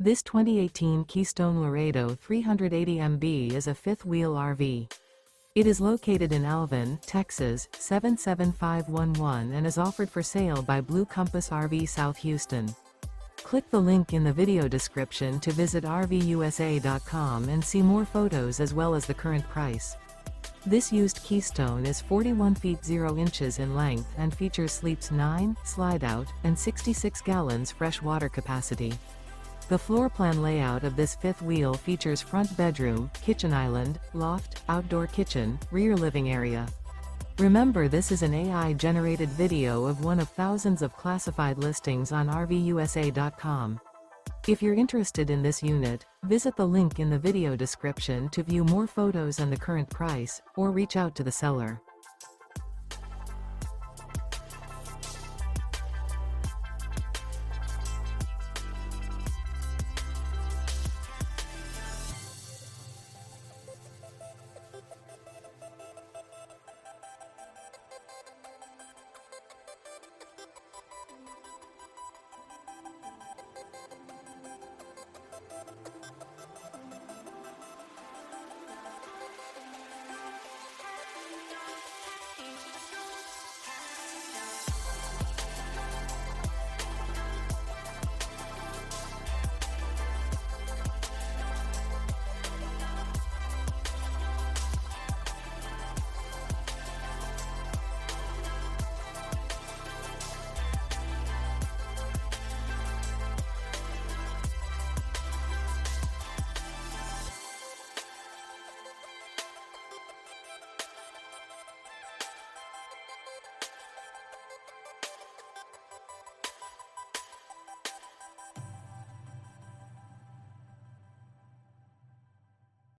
This 2018 Keystone Laredo 380 MB is a fifth-wheel RV. It is located in Alvin, Texas, 77511 and is offered for sale by Blue Compass RV South Houston. Click the link in the video description to visit RVUSA.com and see more photos as well as the current price. This used Keystone is 41 feet 0 inches in length and features sleeps 9, slide-out, and 66 gallons fresh water capacity. The floor plan layout of this fifth wheel features front bedroom, kitchen island, loft, outdoor kitchen, rear living area. Remember, this is an AI-generated video of one of thousands of classified listings on RVUSA.com. If you're interested in this unit, visit the link in the video description to view more photos and the current price, or reach out to the seller.